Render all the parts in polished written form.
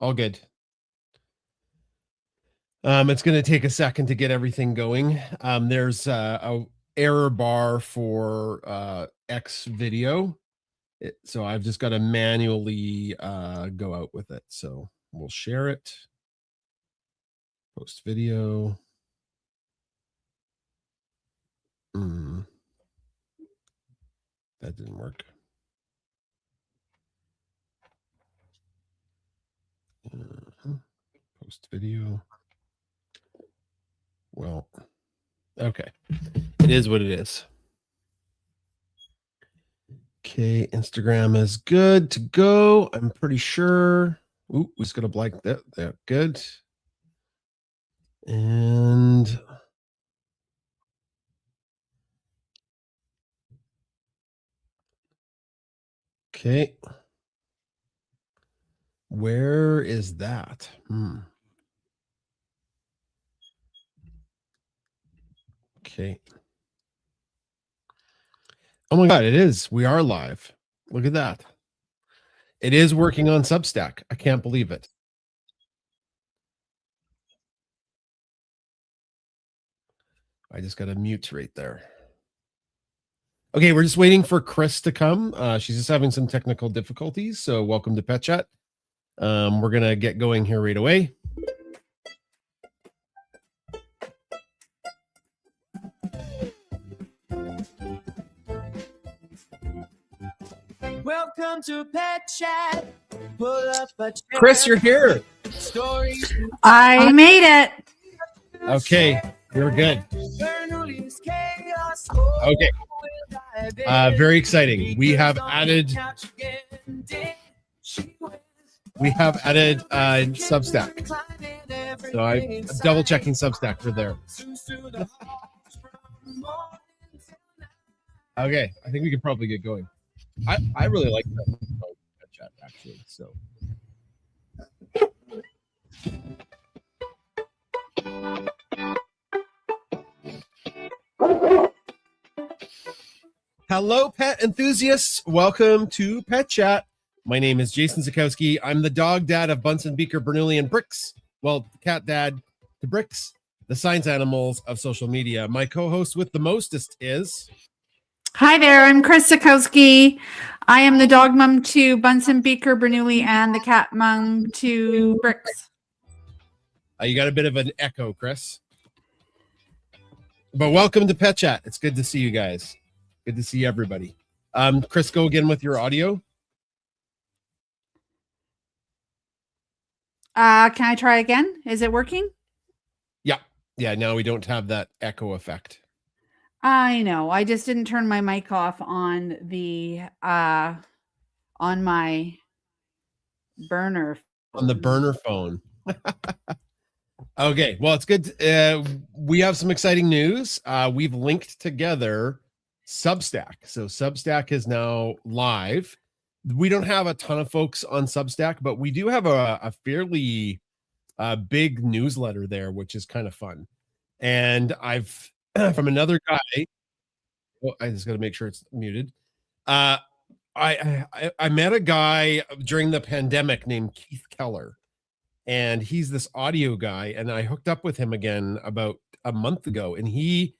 All good. It's going to take a second to get everything going. There's a error bar for X video. So I've just got to manually go out with it. So we'll share it. Post video. That didn't work. Post video. Well, okay. It is what it is. Okay, Instagram is good to go. I'm pretty sure. Ooh, we just got to blank that. That good. And okay. Where is that? Okay. Oh my God, it is. We are live. Look at that. It is working on Substack. I can't believe it. I just got a mute right there. Okay, we're just waiting for Chris to come. She's just having some technical difficulties. So welcome to Pet Chat. We're going to get going here right away. Welcome to Pet Chat. Pull up a chair. Chris, you're here. Story. I made it. Okay, you're good. Okay. Very exciting. We have added Substack. So I'm double checking Substack for there. Okay, I think we could probably get going. I really like that chat actually. So hello, pet enthusiasts. Welcome to Pet Chat. My name is Jason Zakowski. I'm the dog dad of Bunsen, Beaker, Bernoulli, and Bricks. Well, cat dad to Bricks, the science animals of social media. My co-host with the mostest is... Hi there, I'm Chris Zakowski. I am the dog mom to Bunsen, Beaker, Bernoulli, and the cat mom to Bricks. You got a bit of an echo, Chris. But welcome to Pet Chat. It's good to see you guys. Good to see everybody. Chris, go again with your audio. Can I try again? Is it working? Yeah, now we don't have that echo effect. I know. I just didn't turn my mic off on the on my burner. On the burner phone. Okay, well, it's good. We have some exciting news. We've linked together Substack. So Substack is now live. We don't have a ton of folks on Substack, but we do have a fairly big newsletter there, which is kind of fun. And I've from another guy. Oh, I just got to make sure it's muted. I met a guy during the pandemic named Keith Keller, and he's this audio guy. And I hooked up with him again about a month ago, and he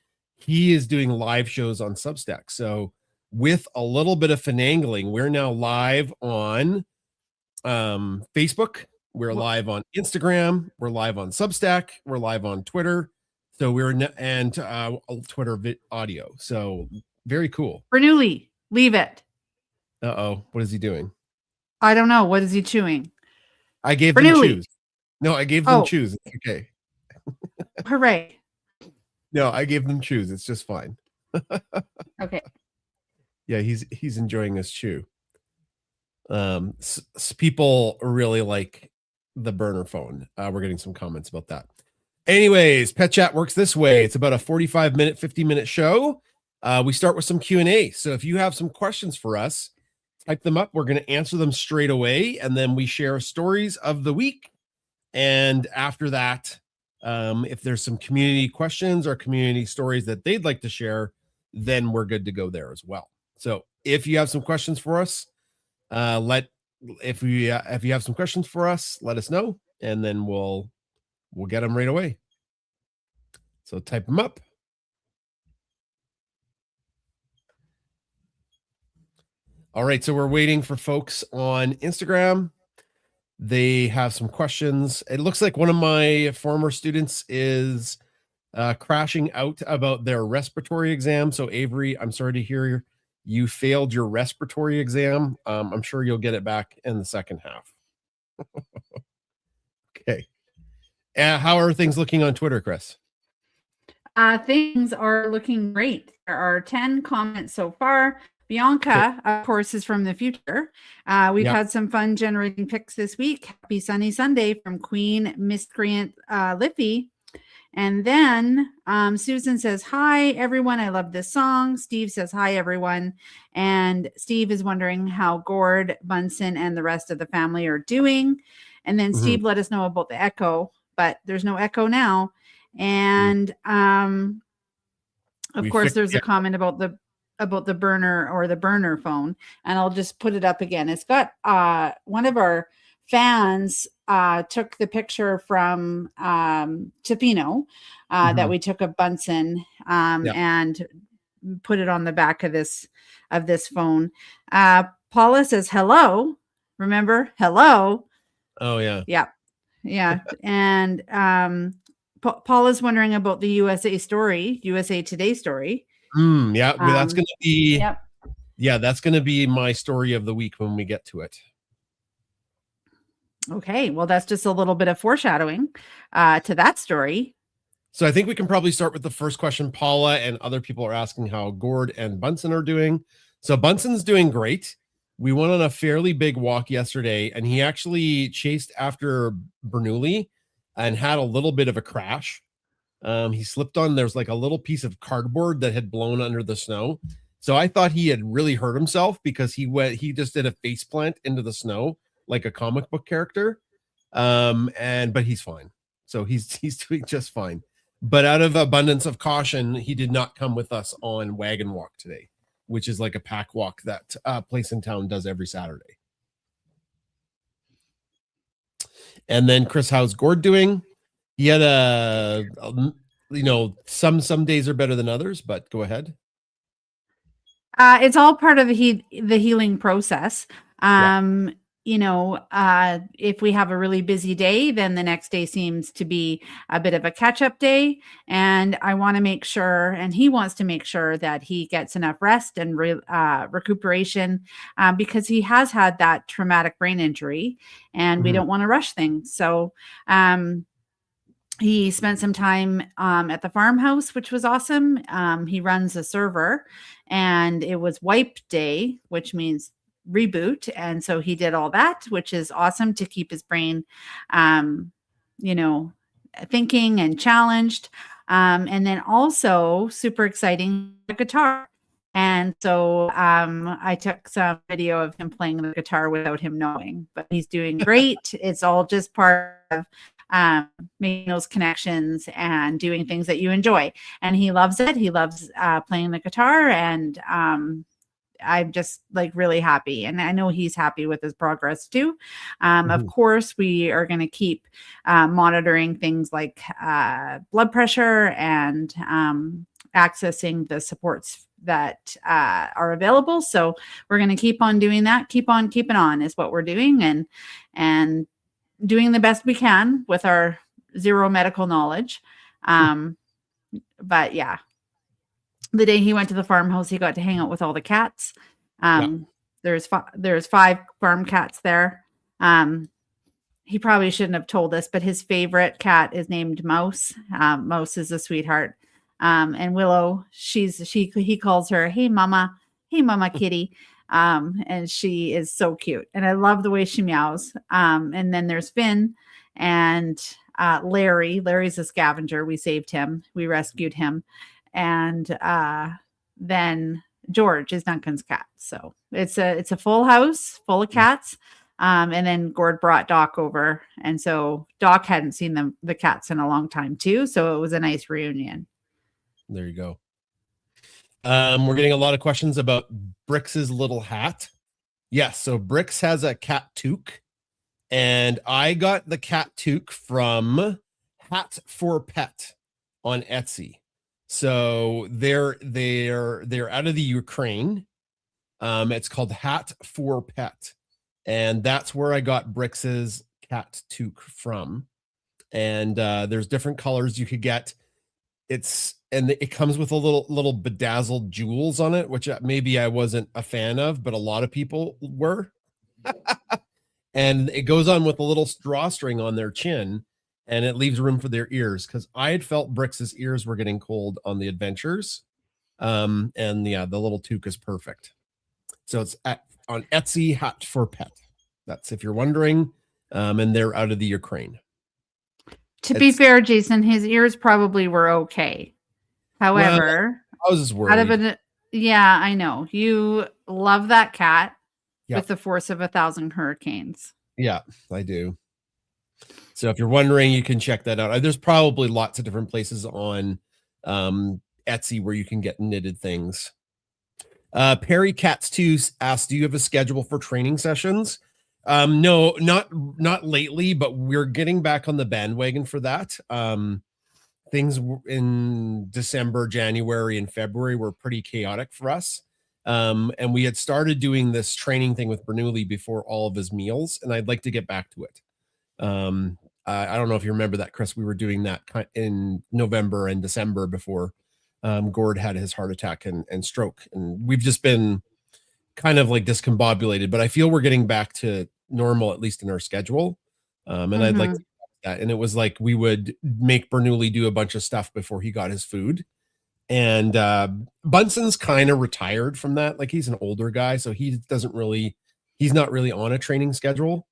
is doing live shows on Substack. So with a little bit of finagling, we're now live on Facebook. We're live on Instagram. We're live on Substack. We're live on Twitter. So and Twitter audio. So very cool. Bernoulli, leave it. Uh-oh. What is he doing? I don't know. What is he chewing? I gave them choose. No, I gave them choose. It's okay. Hooray. No, I gave them choose. It's just fine. Okay. Yeah, he's enjoying his chew. People really like the burner phone. We're getting some comments about that. Anyways, Pet Chat works this way. It's about a 45-minute, 50-minute show. We start with some Q&A. So if you have some questions for us, type them up. We're going to answer them straight away, and then we share stories of the week. And after that, if there's some community questions or community stories that they'd like to share, then we're good to go there as well. So if you have some questions for us, let if you have some questions for us, let us know, and then we'll get them right away. So type them up. All right, so we're waiting for folks on Instagram. They have some questions. It looks like one of my former students is crashing out about their respiratory exam. So Avery, I'm sorry to hear you failed your respiratory exam. I'm sure you'll get it back in the second half. Okay. How are things looking on Twitter, Chris? Things are looking great. There are 10 comments so far. Bianca, of course, is from the future. We've had some fun generating pics this week. Happy Sunny Sunday from Queen Miscreant Liffy. And then Susan says, hi, everyone. I love this song. Steve says, hi, everyone. And Steve is wondering how Gord, Bunsen, and the rest of the family are doing. And then Steve let us know about the echo, but there's no echo now. And of course, there's a comment about the burner or the burner phone. And I'll just put it up again. It's got one of our fans took the picture from Tofino that we took of Bunsen and put it on the back of this phone. Paula says hello. Remember, hello. Oh yeah. Yeah. And Paula's wondering about the USA Today story. That's gonna be that's gonna be my story of the week when we get to it. Okay, well, that's just a little bit of foreshadowing to that story. So I think we can probably start with the first question. Paula and other people are asking how Gord and Bunsen are doing. So Bunsen's doing great. We went on a fairly big walk yesterday, and he actually chased after Bernoulli and had a little bit of a crash. He slipped on, there's like a little piece of cardboard that had blown under the snow. So I thought he had really hurt himself because he just did a face plant into the snow like a comic book character. But he's fine. So he's doing just fine. But out of abundance of caution, he did not come with us on Wagon Walk today, which is like a pack walk that Place in Town does every Saturday. And then Chris, how's Gord doing? He had some days are better than others, but go ahead. It's all part of the healing process. If we have a really busy day, then the next day seems to be a bit of a catch-up day. And I want to make sure, and he wants to make sure that he gets enough rest and recuperation because he has had that traumatic brain injury and we don't want to rush things. So he spent some time at the farmhouse, which was awesome. He runs a server and it was wipe day, which means reboot. And so he did all that, which is awesome to keep his brain, thinking and challenged. And then also super exciting, the guitar. And so I took some video of him playing the guitar without him knowing, but he's doing great. It's all just part of making those connections and doing things that you enjoy. And he loves it. He loves playing the guitar, and I'm just like really happy. And I know he's happy with his progress too. Of course, we are going to keep monitoring things like blood pressure and accessing the supports that are available. So we're going to keep on doing that. Keep on keeping on is what we're doing, and doing the best we can with our zero medical knowledge. But yeah, the day he went to the farmhouse, he got to hang out with all the cats. There's 5 farm cats there. He probably shouldn't have told us, but his favorite cat is named Mouse. Mouse is a sweetheart. And Willow, he calls her, hey mama kitty. And she is so cute. And I love the way she meows. And then there's Finn and Larry. Larry's a scavenger. We saved him. We rescued him. And then George is Duncan's cat. So it's a full house full of cats. And then Gord brought Doc over. And so Doc hadn't seen the cats in a long time too. So it was a nice reunion. There you go. We're getting a lot of questions about Brix's little hat. Yes, so Bricks has a cat toque, and I got the cat toque from Hat for Pet on Etsy. So they're out of the Ukraine. It's called Hat for Pet, and that's where I got Bricks's cat toque from. And there's different colors you could get. And it comes with a little bedazzled jewels on it, which maybe I wasn't a fan of, but a lot of people were. And it goes on with a little drawstring on their chin, and it leaves room for their ears, because I had felt Bricks's ears were getting cold on the adventures. And yeah, the little toque is perfect. So it's on Etsy, Hat for Pet. That's if you're wondering. And they're out of the Ukraine. To be fair, Jason, his ears probably were okay. However, I was just worried. out of it, yeah, I know. You love that cat Yep. with the force of 1,000 hurricanes. Yeah, I do. So if you're wondering, you can check that out. There's probably lots of different places on Etsy where you can get knitted things. Perry Cats 2 asked, do you have a schedule for training sessions? No, not lately, but we're getting back on the bandwagon for that. Things in December, January, and February were pretty chaotic for us. And we had started doing this training thing with Bernoulli before all of his meals, and I'd like to get back to it. I don't know if you remember that, Chris. We were doing that in November and December before Gord had his heart attack and stroke, and we've just been kind of like discombobulated, but I feel we're getting back to normal, at least in our schedule. And I'd like to do that. And it was like we would make Bernoulli do a bunch of stuff before he got his food. And Bunson's kind of retired from that. Like, he's an older guy, so he's not really on a training schedule.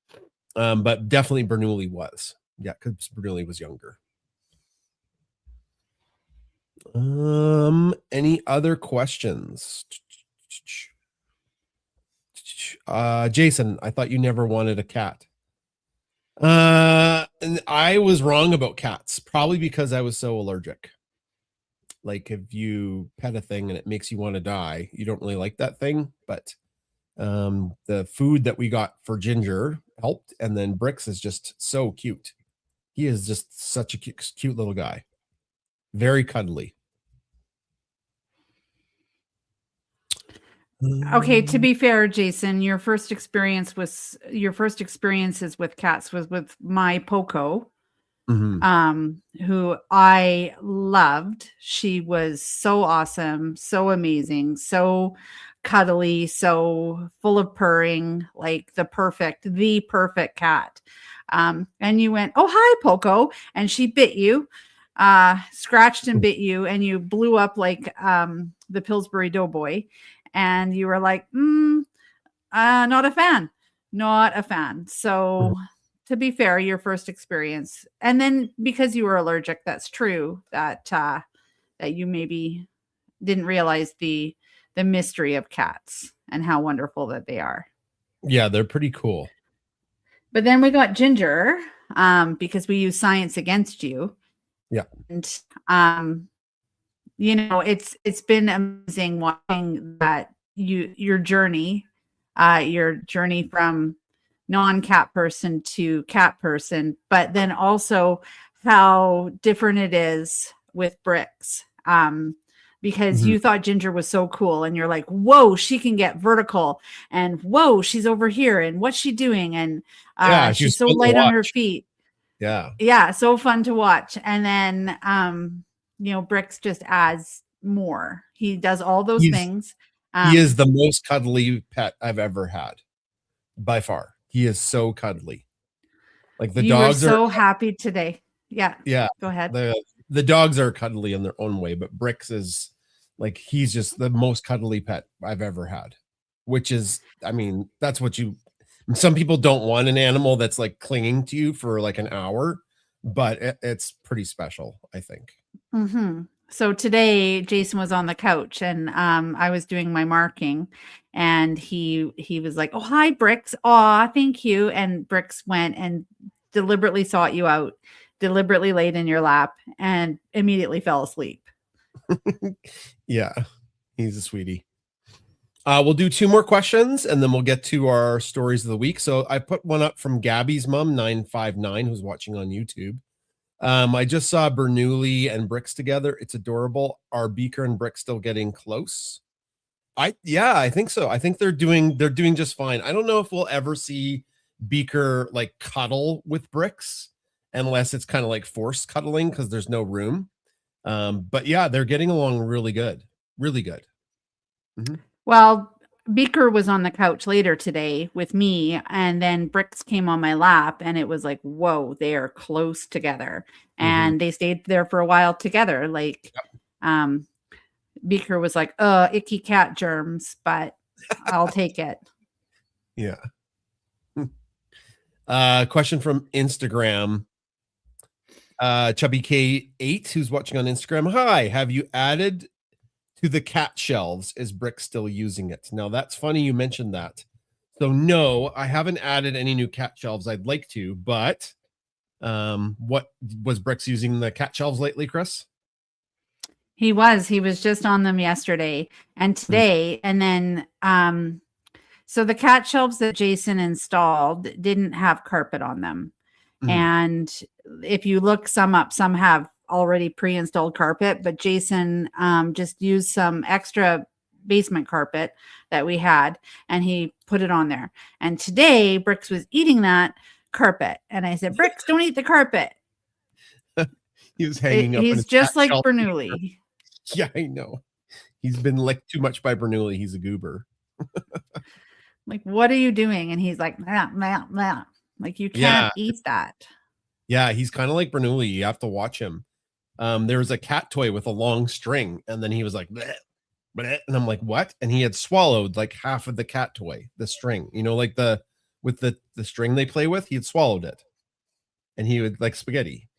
But definitely Bernoulli was. Yeah, because Bernoulli was younger. Any other questions? Jason, I thought you never wanted a cat. And I was wrong about cats, probably because I was so allergic. Like, if you pet a thing and it makes you want to die, you don't really like that thing. But the food that we got for Ginger helped, and then Bricks is just so cute. He is just such a cute little guy. Very cuddly. Okay, to be fair, Jason, your first experiences with cats was with my Poco, who I loved. She was so awesome, so amazing, so cuddly, so full of purring, like the perfect cat. And you went, "Oh, hi, Poco," and she bit you, scratched and bit you, and you blew up like the Pillsbury Doughboy. And you were like, not a fan. So to be fair, your first experience, and then because you were allergic, that's true that you maybe didn't realize the mystery of cats and how wonderful that they are. Yeah, they're pretty cool. But then we got Ginger, because we use science against you. Yeah. And it's been amazing watching that your journey from non-cat person to cat person, but then also how different it is with Bricks. Because you thought Ginger was so cool, and you're like, whoa, she can get vertical, and whoa, she's over here, and what's she doing? And she's so light on her feet. Yeah, so fun to watch. And then Bricks just adds more. He does all those things. He is the most cuddly pet I've ever had, by far. He is so cuddly. Like, the dogs are so happy today. Yeah. Go ahead. The dogs are cuddly in their own way, but Bricks is like, he's just the most cuddly pet I've ever had, which is, I mean, that's what some people don't want an animal that's like clinging to you for like an hour, but it's pretty special, I think. So today Jason was on the couch, and I was doing my marking, and he was like, "Oh, hi, Bricks. Aw, thank you." And Bricks went and deliberately sought you out, deliberately laid in your lap, and immediately fell asleep. Yeah, he's a sweetie. We'll do 2 more questions and then we'll get to our stories of the week. So I put one up from Gabby's mom, 959, who's watching on YouTube. I just saw Bernoulli and Bricks together. It's adorable. Are Beaker and Bricks still getting close? I think so. I think they're doing just fine. I don't know if we'll ever see Beaker like cuddle with Bricks unless it's kind of like forced cuddling because there's no room. But yeah, they're getting along really good. Really good. Mhm. Well, Beaker was on the couch later today with me, and then Bricks came on my lap, and it was like, whoa, they are close together. And they stayed there for a while together. Like, Beaker was like, icky cat germs, but I'll take it. Yeah. Question from Instagram. Chubby K8, who's watching on Instagram. Hi, have you added to the cat shelves? Is Brick still using it? Now that's funny you mentioned that. So no, I haven't added any new cat shelves. I'd like to, but what was Bricks using the cat shelves lately, Chris? He was just on them yesterday and today. And then, so the cat shelves that Jason installed didn't have carpet on them. And if you look some up, some have already pre-installed carpet, but Jason just used some extra basement carpet that we had and he put it on there. And today Bricks was eating that carpet. And I said, Bricks, don't eat the carpet. He was hanging up. He's just like Bernoulli. Yeah, I know. He's been licked too much by Bernoulli. He's a goober. Like, what are you doing? And he's like, nah. Like, you can't eat that. Yeah, he's kind of like Bernoulli. You have to watch him. There was a cat toy with a long string, and then he was like, bleh, bleh, and I'm like, what? And he had swallowed like half of the cat toy, the string, like the string they play with, he had swallowed it. And he would like spaghetti.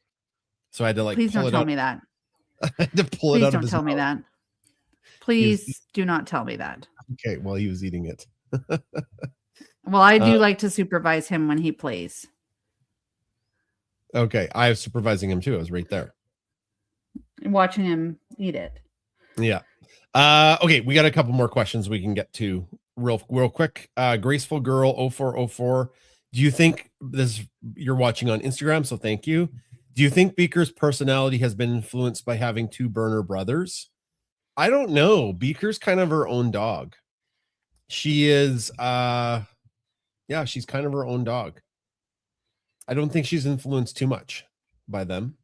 So I had to like, please don't tell me that. I had to pull it out of his mouth. Please don't tell me that. Please do not tell me that. Okay, well, he was eating it. Well, I do like to supervise him when he plays. Okay, I was supervising him too. I was right there. Watching him eat it. Yeah. Okay, we got a couple more questions we can get to real quick. Graceful Girl 0404. Do you think you're watching on Instagram, so thank you. Do you think Beaker's personality has been influenced by having 2 burner brothers? I don't know. Beaker's kind of her own dog. She is she's kind of her own dog. I don't think she's influenced too much by them.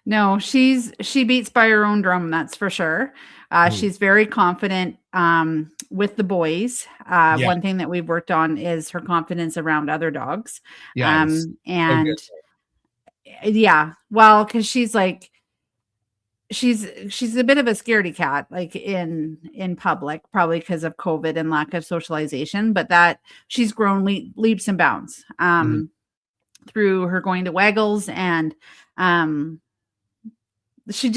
No, she beats by her own drum, that's for sure. She's very confident with the boys. One thing that we've worked on is her confidence around other dogs. Well, because she's like, she's a bit of a scaredy cat, like in public, probably because of COVID and lack of socialization, but that she's grown leaps and bounds through her going to Waggles, and she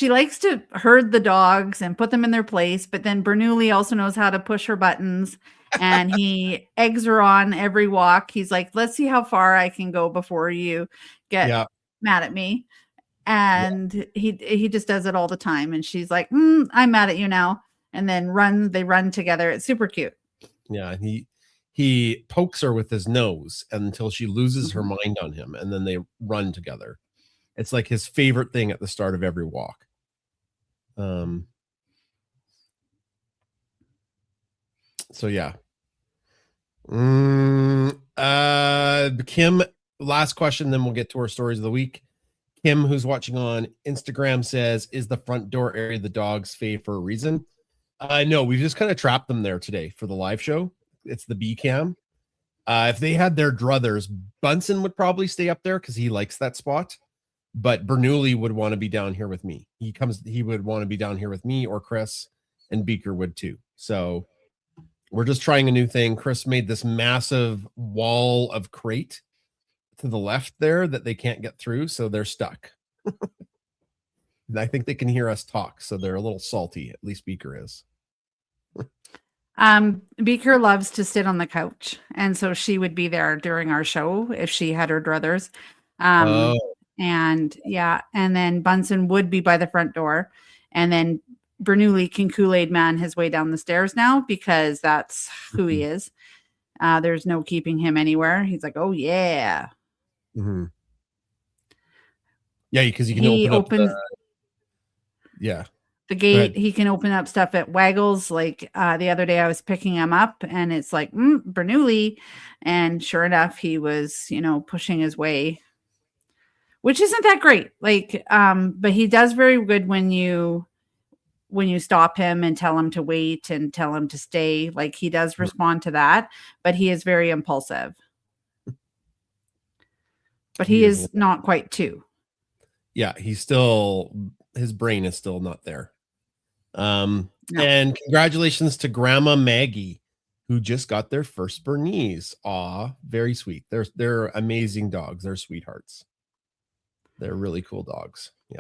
likes to herd the dogs and put them in their place, but then Bernoulli also knows how to push her buttons, and he eggs her on every walk. He's like, let's see how far I can go before you get mad at me. And he just does it all the time. And she's like, I'm mad at you now. And then they run together. It's super cute. Yeah. He pokes her with his nose until she loses her mind on him. And then they run together. It's like his favorite thing at the start of every walk. So yeah. Kim, last question, then we'll get to our stories of the week. Kim, who's watching on Instagram, says, is the front door area the dog's fave for a reason? No, we've just kind of trapped them there today for the live show. It's the B cam. If they had their druthers, Bunsen would probably stay up there because he likes that spot. But Bernoulli would want to be down here with me. He would want to be down here with me or Chris, and Beaker would too. So we're just trying a new thing. Chris made this massive wall of crate to the left there that they can't get through, so they're stuck. I think they can hear us talk, so they're a little salty. At least Beaker is. Beaker loves to sit on the couch, and so she would be there during our show if she had her druthers. And then Bunsen would be by the front door, And then Bernoulli can Kool-Aid man his way down the stairs now because that's who he is. There's no keeping him anywhere. He's like, oh yeah. Mm-hmm. Yeah, because you can He open opens yeah. the gate. He can open up stuff at Waggles. Like the other day I was picking him up and it's like, Bernoulli. And sure enough, he was, pushing his way, which isn't that great. Like, but he does very good when you stop him and tell him to wait and tell him to stay. Like he does respond to that, but he is very impulsive. But he is not quite 2. Yeah, his brain is still not there. No. And congratulations to Grandma Maggie, who just got their first Bernese. Aw, very sweet. They're amazing dogs. They're sweethearts. They're really cool dogs. Yeah.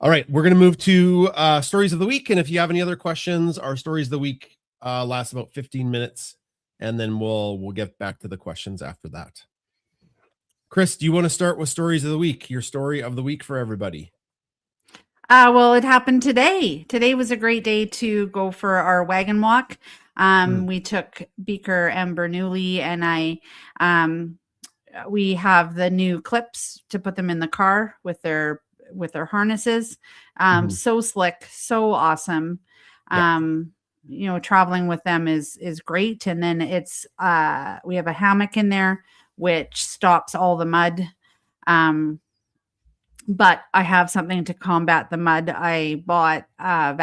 All right, we're going to move to stories of the week. And if you have any other questions, our stories of the week last about 15 minutes, and then we'll get back to the questions after that. Chris, do you want to start with stories of the week? Your story of the week for everybody. Well, it happened today. Today was a great day to go for our wagon walk. We took Beaker and Bernoulli, and we have the new clips to put them in the car with their harnesses. So slick, so awesome. Traveling with them is great. And then it's we have a hammock in there which stops all the mud. But I have something to combat the mud. I bought a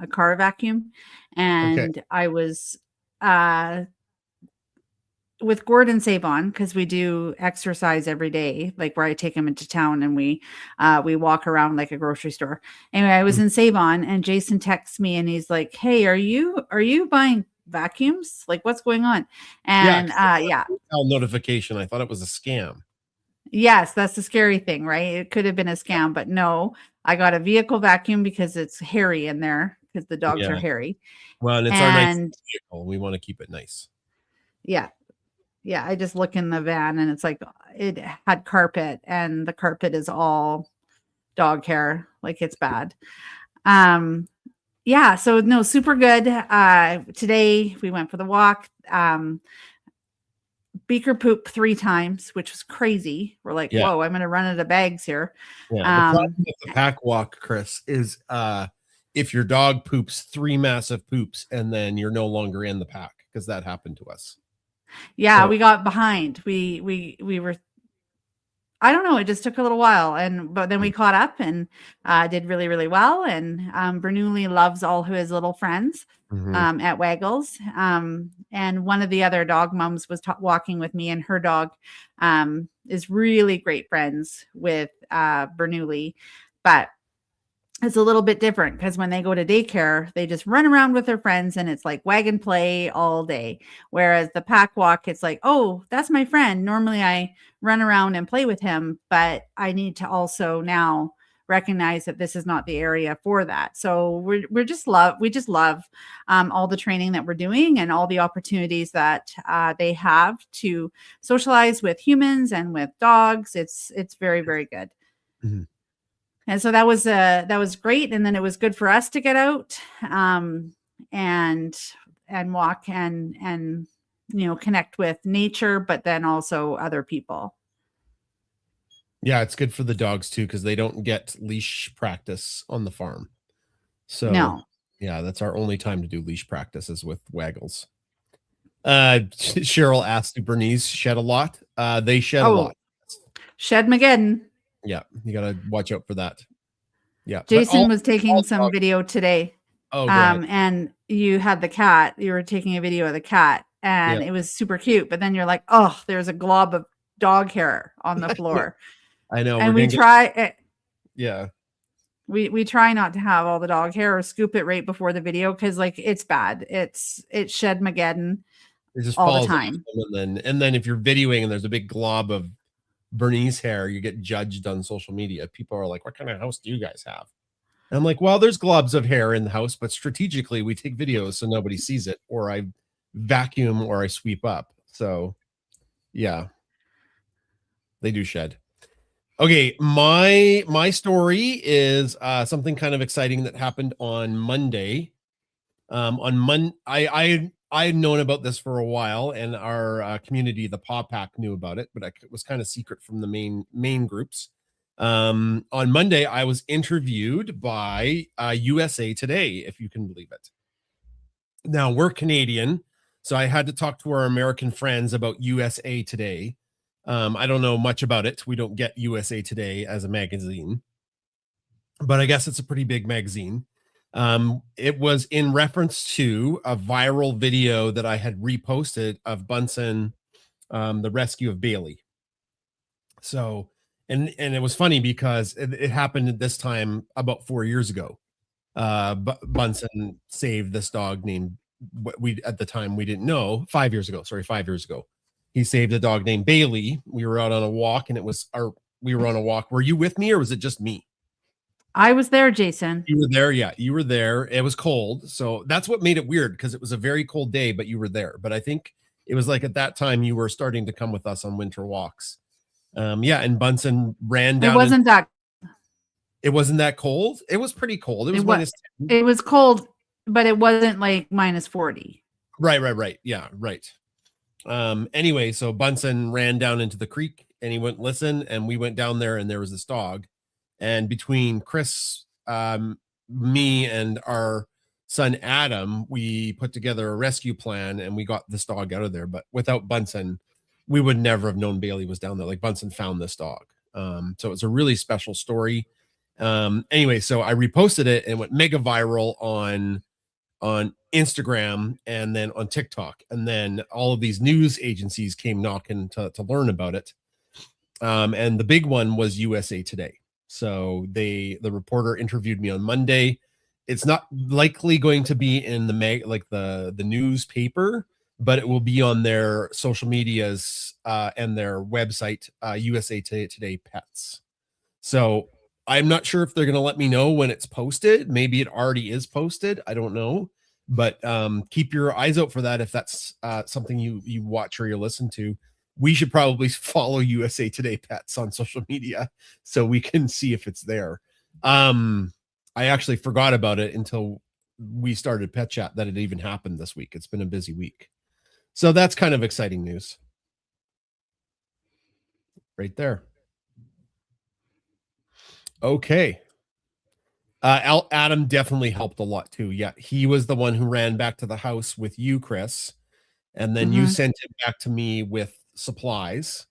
car vacuum, and I was with Gordon Save-On, because we do exercise every day, like where I take him into town and we walk around like a grocery store. Anyway, I was in Save-On and Jason texts me and he's like, hey, are you buying vacuums? Like, what's going on? And notification. I thought it was a scam. Yes, that's the scary thing, right? It could have been a scam, but no, I got a vehicle vacuum because it's hairy in there because the dogs are hairy. Well, and it's our nice vehicle. We want to keep it nice. Yeah. Yeah. I just look in the van and it's like it had carpet and the carpet is all dog hair. Like it's bad. Yeah. So no, super good. Today we went for the walk. Beaker pooped 3 times, which was crazy. We're like, whoa, I'm going to run out of bags here. Yeah. The problem with the pack walk, Chris, is if your dog poops 3 massive poops and then you're no longer in the pack, because that happened to us. Yeah, we got behind. We were, I don't know, it just took a little while, but then we caught up and did really, really well. And Bernoulli loves all of his little friends at Waggles. And one of the other dog moms was walking with me, and her dog is really great friends with Bernoulli, but it's a little bit different because when they go to daycare, they just run around with their friends and it's like wagon play all day. Whereas the pack walk, it's like, oh, that's my friend. Normally I run around and play with him, but I need to also now recognize that this is not the area for that. So we just love all the training that we're doing and all the opportunities that they have to socialize with humans and with dogs. It's very, very good. Mm-hmm. And so that was great. And then it was good for us to get out and walk and connect with nature, but then also other people. Yeah, it's good for the dogs too, because they don't get leash practice on the farm. So no. Yeah, that's our only time to do leash practice is with Waggles. Cheryl asked, do Bernese shed a lot? They shed a lot. Shed Mageddon. Yeah, you got to watch out for that. Yeah. Jason was taking some video today. Oh, and you had the cat. You were taking a video of the cat, and it was super cute. But then you're like, oh, there's a glob of dog hair on the floor. I know. And we try. Yeah. We try not to have all the dog hair or scoop it right before the video because like it's bad. It's Shed Mageddon all the time. And then if you're videoing and there's a big glob of Bernese hair, you get judged on social media. People are like, what kind of house do you guys have? And I'm like, well, there's globs of hair in the house, but strategically we take videos so nobody sees it, or I vacuum or I sweep up. So yeah, they do shed. Okay, my story is something kind of exciting that happened on Monday. On Monday, I had known about this for a while, and our community, the Paw Pack, knew about it, but it was kind of secret from the main groups. On Monday, I was interviewed by USA Today, if you can believe it. Now we're Canadian, so I had to talk to our American friends about USA Today. I don't know much about it. We don't get USA Today as a magazine, but I guess it's a pretty big magazine. It was in reference to a viral video that I had reposted of Bunsen, the rescue of Bailey. So, and it was funny because it happened at this time about 4 years ago. Bunsen saved this dog named, what we at the time we didn't know, 5 years ago. Sorry, 5 years ago. He saved a dog named Bailey. We were out on a walk, and we were on a walk. Were you with me, or was it just me? I was there, Jason. You were there, yeah. You were there. It was cold, so that's what made it weird, because it was a very cold day, but you were there. But I think it was like at that time you were starting to come with us on winter walks. Yeah, and Bunsen ran down. It wasn't that cold. It was pretty cold. It was minus 10. It was cold, but it wasn't like minus 40. Right. Yeah, right. Anyway, so Bunsen ran down into the creek, and he went listen, and we went down there, and there was this dog. And between Chris, me, and our son Adam, we put together a rescue plan, and we got this dog out of there. But without Bunsen, we would never have known Bailey was down there. Like, Bunsen found this dog. So it's a really special story. Anyway, so I reposted it, and it went mega viral on Instagram and then on TikTok. And then all of these news agencies came knocking to learn about it. And the big one was USA Today. So the reporter interviewed me on Monday. It's not likely going to be in the newspaper, but it will be on their social medias and their website, USA Today Pets. So I'm not sure if they're going to let me know when it's posted. Maybe it already is posted. I don't know, but keep your eyes out for that if that's something you watch or you listen to. We should probably follow USA Today Pets on social media so we can see if it's there. I actually forgot about it until we started Pet Chat that it even happened this week. It's been a busy week. So that's kind of exciting news. Right there. Okay. Adam definitely helped a lot too. Yeah, he was the one who ran back to the house with you, Chris. And then you sent him back to me with supplies.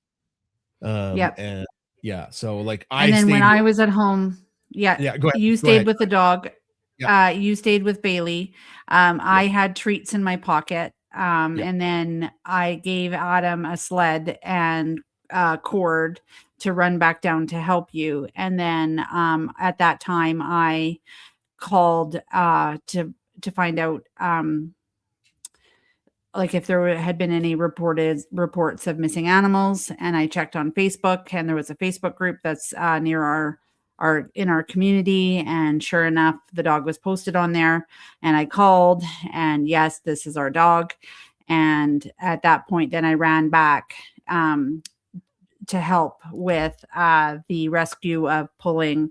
And yeah, so like I was at home, go ahead. You stayed with the dog. You stayed with Bailey. I had treats in my pocket. And then I gave Adam a sled and cord to run back down to help you. And then at that time I called to find out like if there had been any reports of missing animals. And I checked on Facebook, and there was a Facebook group that's near in our community. And sure enough, the dog was posted on there, and I called, and yes, this is our dog. And at that point, then I ran back to help with the rescue of pulling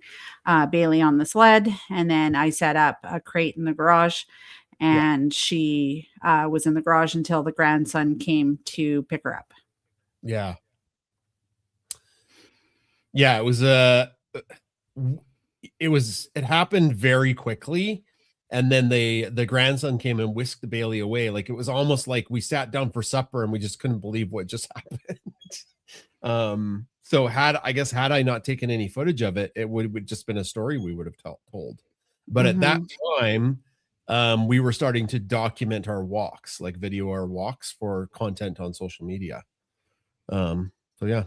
Bailey on the sled. And then I set up a crate in the garage, and she was in the garage until the grandson came to pick her up. Yeah. It happened very quickly. And then the grandson came and whisked the Bailey away. Like, it was almost like we sat down for supper and we just couldn't believe what just happened. So had I not taken any footage of it, it would just been a story we would have told. But at that time, we were starting to document our walks, like video our walks for content on social media. So yeah.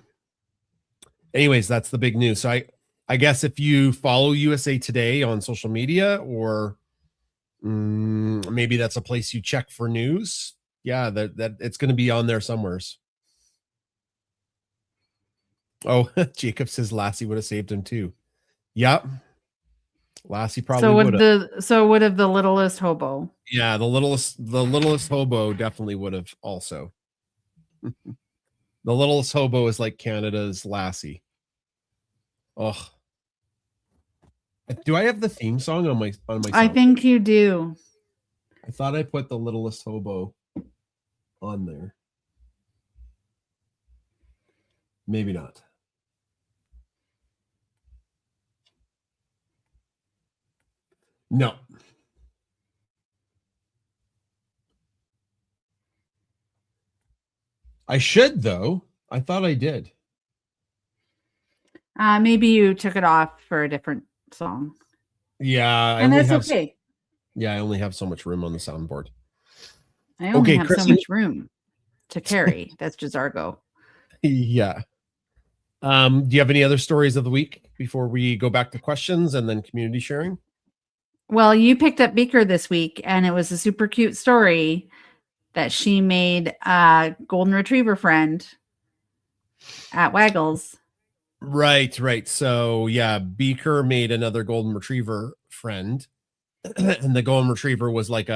Anyways, that's the big news. So I guess if you follow USA Today on social media, or maybe that's a place you check for news. Yeah, that it's going to be on there somewheres. Oh, Jacob says Lassie would have saved him too. Yep. Lassie probably would have. So would have the littlest hobo. Yeah, the littlest hobo definitely would have also. The littlest hobo is like Canada's Lassie. Oh, do I have the theme song on my I sound? think you do. I thought I put the Littlest Hobo on there. Maybe not. No. I should though. I thought I did. Maybe you took it off for a different song. Yeah, And that's okay. Yeah, I only have so much room on the soundboard. I only Okay, have so Kristen. much room to carry. That's Jazargo. Yeah. Do you have any other stories of the week before we go back to questions and then community sharing? Well, you picked up Beaker this week, and it was a super cute story that she made a golden retriever friend at Waggles. Right. So yeah, Beaker made another golden retriever friend, and the golden retriever was like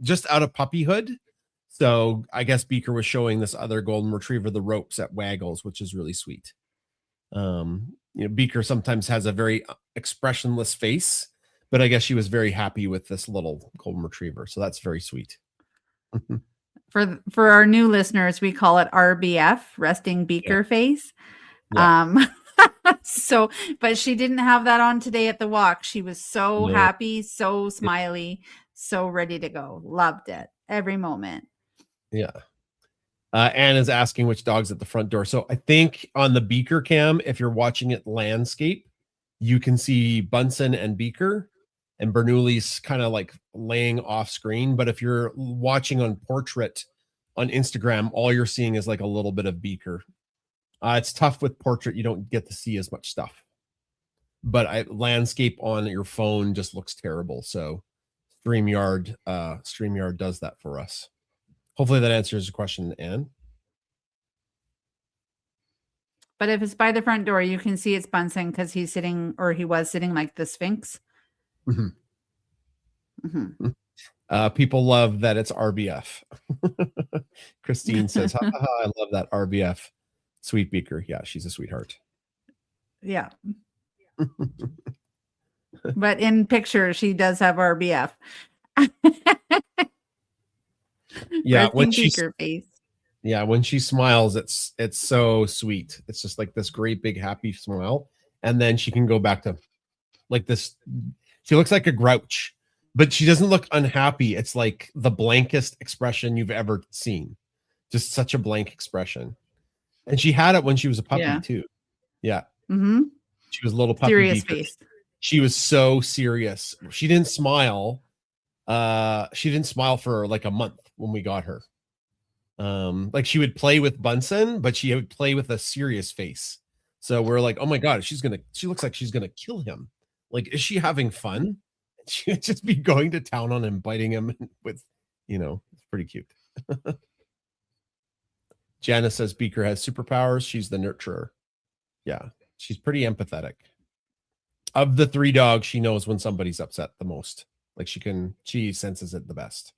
just out of puppyhood. So I guess Beaker was showing this other golden retriever the ropes at Waggles, which is really sweet. Beaker sometimes has a very expressionless face, but I guess she was very happy with this little golden retriever. So that's very sweet. For our new listeners, we call it RBF, resting Beaker face. Yeah. So, but she didn't have that on today at the walk. She was so happy, so smiley, so ready to go. Loved it every moment. Yeah. Anne is asking which dog's at the front door. So I think on the Beaker cam, if you're watching it landscape, you can see Bunsen and Beaker, and Bernoulli's kind of like laying off screen. But if you're watching on portrait on Instagram, all you're seeing is like a little bit of Beaker. It's tough with portrait. You don't get to see as much stuff. But landscape on your phone just looks terrible. So StreamYard does that for us. Hopefully that answers the question, Anne. But if it's by the front door, you can see it's Bunsen because he was sitting like the Sphinx. Mm-hmm. Mm-hmm. People love that it's RBF. Christine says, ha, ha, I love that RBF. Sweet Beaker. Yeah, she's a sweetheart. Yeah. But in picture, she does have RBF. Yeah, when she smiles, it's so sweet. It's just like this great big happy smile, and then she can go back to like this. She looks like a grouch, but she doesn't look unhappy. It's like the blankest expression you've ever seen. Just such a blank expression. And she had it when she was a puppy too. Yeah. Mm-hmm. She was a little puppy. Serious face. She was so serious. She didn't smile. She didn't smile for like a month when we got her. Like she would play with Bunsen, but she would play with a serious face. So we're like, oh my God, she looks like she's gonna kill him. Like, is she having fun? She would just be going to town on him, biting him with, it's pretty cute. Janice says Beaker has superpowers. She's the nurturer. Yeah, she's pretty empathetic. Of the three dogs, she knows when somebody's upset the most. Like she senses it the best.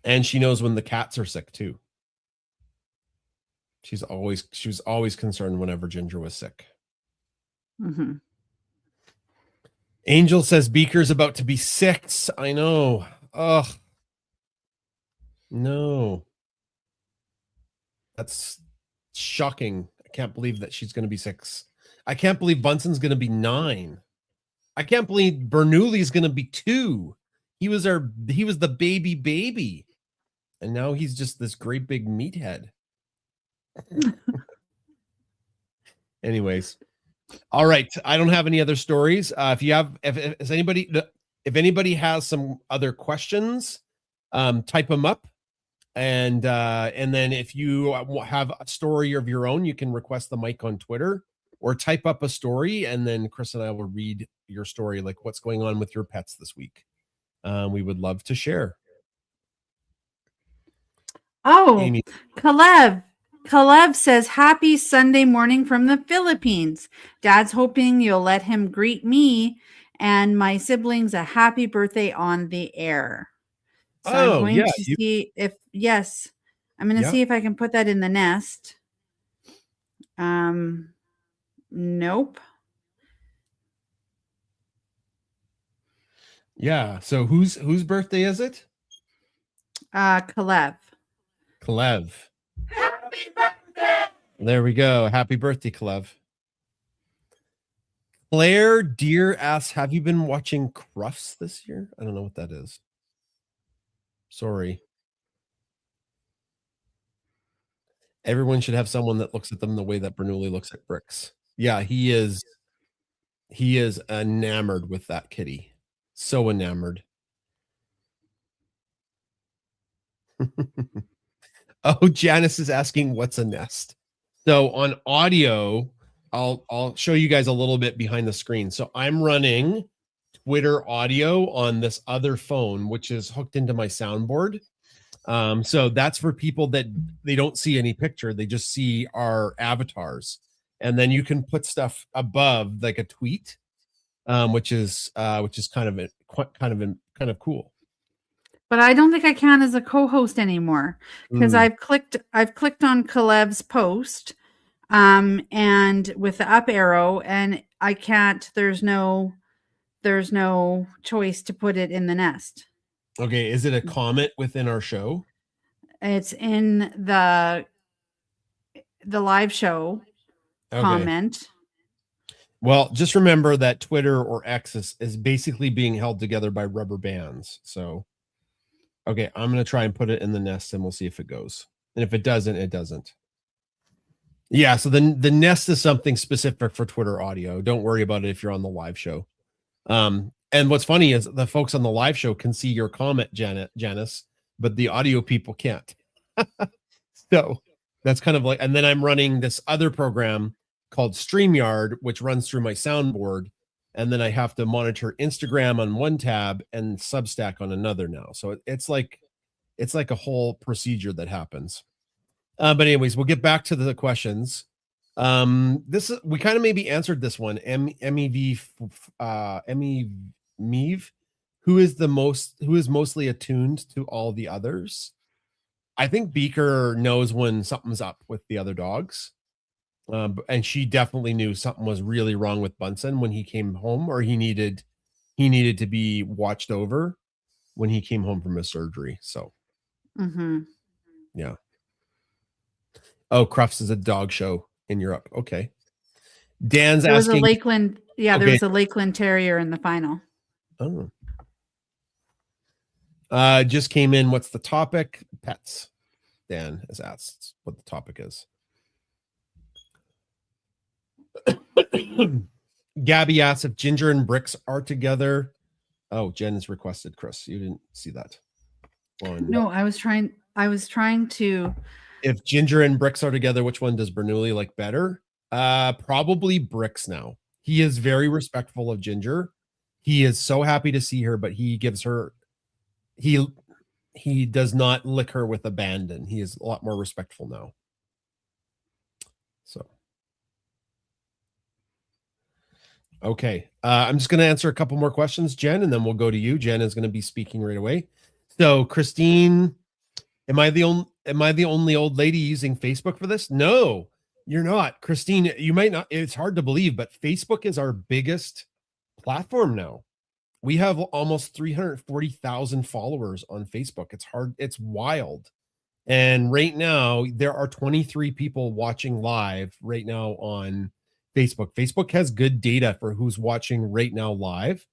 And she knows when the cats are sick too. She was always concerned whenever Ginger was sick. Mm-hmm. Angel says Beaker's about to be 6. I know. Ugh. No. That's shocking. I can't believe that she's going to be 6. I can't believe Bunsen's going to be 9. I can't believe Bernoulli's going to be 2. He was the baby. And now he's just this great big meathead. Anyways. All right. I don't have any other stories. If anybody has some other questions, type them up. And then if you have a story of your own, you can request the mic on Twitter or type up a story, and then Chris and I will read your story, like what's going on with your pets this week. We would love to share. Oh, Amy. Kalev says, happy Sunday morning from the Philippines. Dad's hoping you'll let him greet me and my siblings a happy birthday on the air. So I'm going to see if, I'm going to see if I can put that in the nest. Nope. Yeah. So whose birthday is it? Kalev. Kalev. There we go. Happy birthday, Kalev. Claire Deer asks, have you been watching Crufts this year? I don't know what that is. Sorry. Everyone should have someone that looks at them the way that Bernoulli looks at bricks. Yeah, he is enamored with that kitty. So enamored. Oh, Janice is asking what's a nest. So on audio, I'll show you guys a little bit behind the screen. So I'm running Twitter audio on this other phone, which is hooked into my soundboard. So that's for people that they don't see any picture, they just see our avatars, and then you can put stuff above like a tweet, which is kind of cool. But I don't think I can as a co-host anymore because I've clicked on Kalev's post, and with the up arrow, and I can't. There's no choice to put it in the nest. Okay, is it a comment within our show? It's in the live show comment. Well, just remember that Twitter or X is basically being held together by rubber bands. So, okay, I'm going to try and put it in the nest and we'll see if it goes. And if it doesn't, it doesn't. Yeah, so the nest is something specific for Twitter audio. Don't worry about it if you're on the live show. And what's funny is the folks on the live show can see your comment, Janice, but the audio people can't. So that's kind of like, and then I'm running this other program called StreamYard, which runs through my soundboard. And then I have to monitor Instagram on one tab and Substack on another now. So it's like a whole procedure that happens. But anyways, we'll get back to the questions. We kind of maybe answered this one. Meave, who is mostly attuned to all the others. I think Beaker knows when something's up with the other dogs. And she definitely knew something was really wrong with Bunsen when he came home, or he needed to be watched over when he came home from his surgery. So, yeah. Oh, Crufts is a dog show in Europe. Okay. Dan's there asking. Was a Lakeland, yeah, there was a Lakeland Terrier in the final. Oh. Just came in. What's the topic? Pets. Dan has asked what the topic is. Gabby asks if Ginger and Bricks are together. Oh, Jen has requested Chris. You didn't see that. No, I was trying to. If Ginger and Bricks are together, which one does Bernoulli like better? Probably Bricks now. He is very respectful of Ginger. He is so happy to see her, but he gives her, he does not lick her with abandon. He is a lot more respectful now. So. Okay. I'm just going to answer a couple more questions, Jen, and then we'll go to you. Jen is going to be speaking right away. So, Christine, am I the only old lady using Facebook for this? No, you're not. Christine, you might not. It's hard to believe, but Facebook is our biggest platform now. We have almost 340,000 followers on Facebook. It's wild. And right now, there are 23 people watching live right now on Facebook. Facebook has good data for who's watching right now live.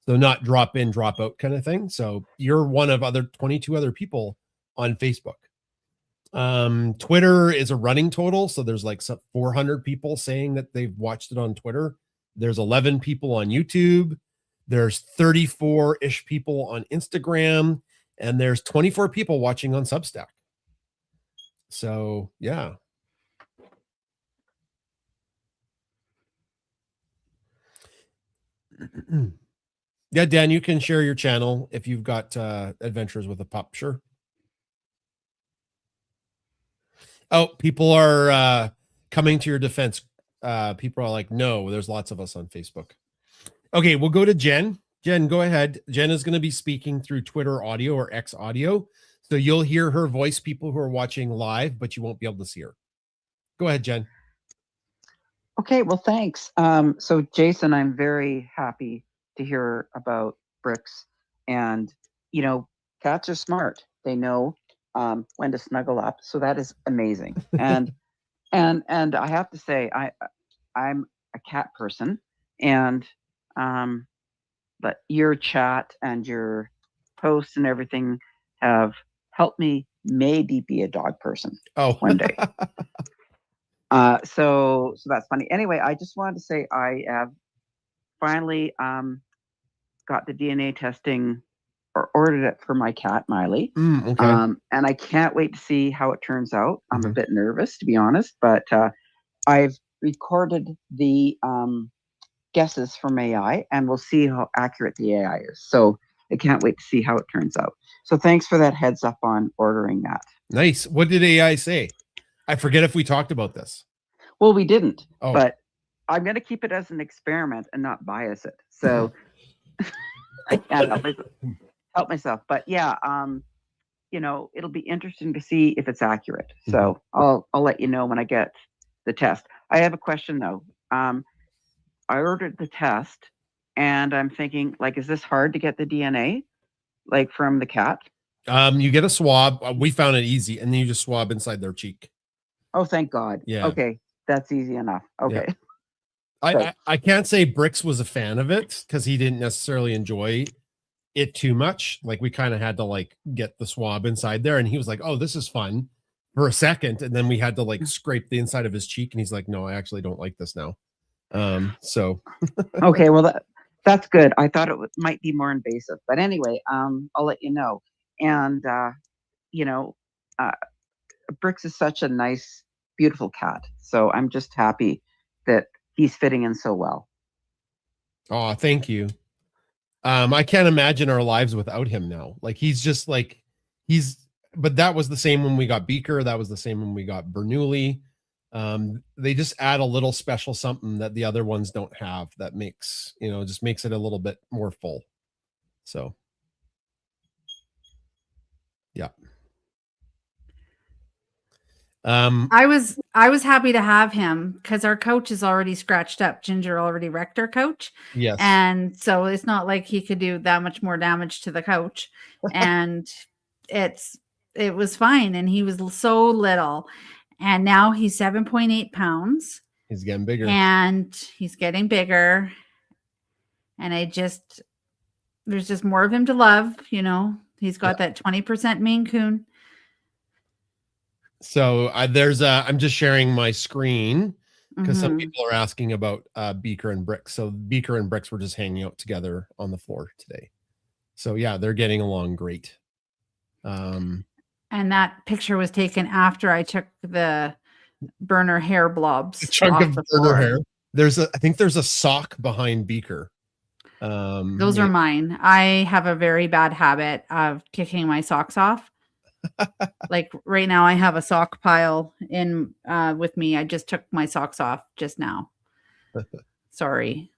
So not drop in, drop out kind of thing. So you're one of 22 other people on Facebook. Twitter is a running total. So there's like 400 people saying that they've watched it on Twitter. There's 11 people on YouTube. There's 34-ish people on Instagram. And there's 24 people watching on Substack. So, yeah. Yeah, Dan, you can share your channel if you've got Adventures with a Pup. Sure. Oh, people are coming to your defense. People are like, no, there's lots of us on Facebook. Okay, we'll go to Jen. Jen, go ahead. Jen is going to be speaking through Twitter audio or X audio. So you'll hear her voice, people who are watching live, but you won't be able to see her. Go ahead, Jen. Okay, well, thanks. So Jason, I'm very happy to hear about Bricks, and you know, cats are smart. They know when to snuggle up, so that is amazing. And I have to say, I'm a cat person, and but your chat and your posts and everything have helped me maybe be a dog person Oh, one day. So that's funny. Anyway, I just wanted to say I have finally got the DNA testing or ordered it for my cat Miley. Okay. And I can't wait to see how it turns out. I'm a Mhm. bit nervous, to be honest, but I've recorded the guesses from AI, and we'll see how accurate the AI is. So I can't wait to see how it turns out. So thanks for that heads up on ordering that. Nice. What did AI say? I forget if we talked about this. Well, we didn't, Oh. but I'm going to keep it as an experiment and not bias it. So I can't help myself. But yeah, you know, it'll be interesting to see if it's accurate. So I'll let you know when I get the test. I have a question though. I ordered the test, and I'm thinking, like, is this hard to get the DNA, like from the cat? You get a swab. We found it easy, and then you just swab inside their cheek. Oh, thank God. Yeah. Okay, that's easy enough. Okay. I can't say Bricks was a fan of it because he didn't necessarily enjoy it too much. Like we kind of had to like get the swab inside there, and he was like, "Oh, this is fun," for a second, and then we had to like scrape the inside of his cheek, and he's like, "No, I actually don't like this now." So Okay, well that's good. I thought it might be more invasive, but anyway, I'll let you know. And you know, Bricks is such a nice, beautiful cat. So I'm just happy that he's fitting in so well. oh, thank you. I can't imagine our lives without him now. Like he's just like but that was the same when we got Beaker. That was the same when we got Bernoulli. They just add a little special something that the other ones don't have that makes, just makes it a little bit more full. So yeah. I was happy to have him because our coach is already scratched up. Ginger already wrecked our coach. Yes. And so it's not like he could do that much more damage to the coach. And it was fine. And he was so little. And now he's 7.8 pounds. He's getting bigger. And he's getting bigger. And there's just more of him to love, He's got that 20% Maine Coon. So I'm just sharing my screen because some people are asking about Beaker and Bricks. So Beaker and Bricks were just hanging out together on the floor today. So yeah, they're getting along great. And that picture was taken after I took the burner hair blobs. A chunk of burner hair. I think there's a sock behind Beaker. Those are mine. I have a very bad habit of kicking my socks off. Like right now I have a sock pile in with me. I just took my socks off just now. Sorry.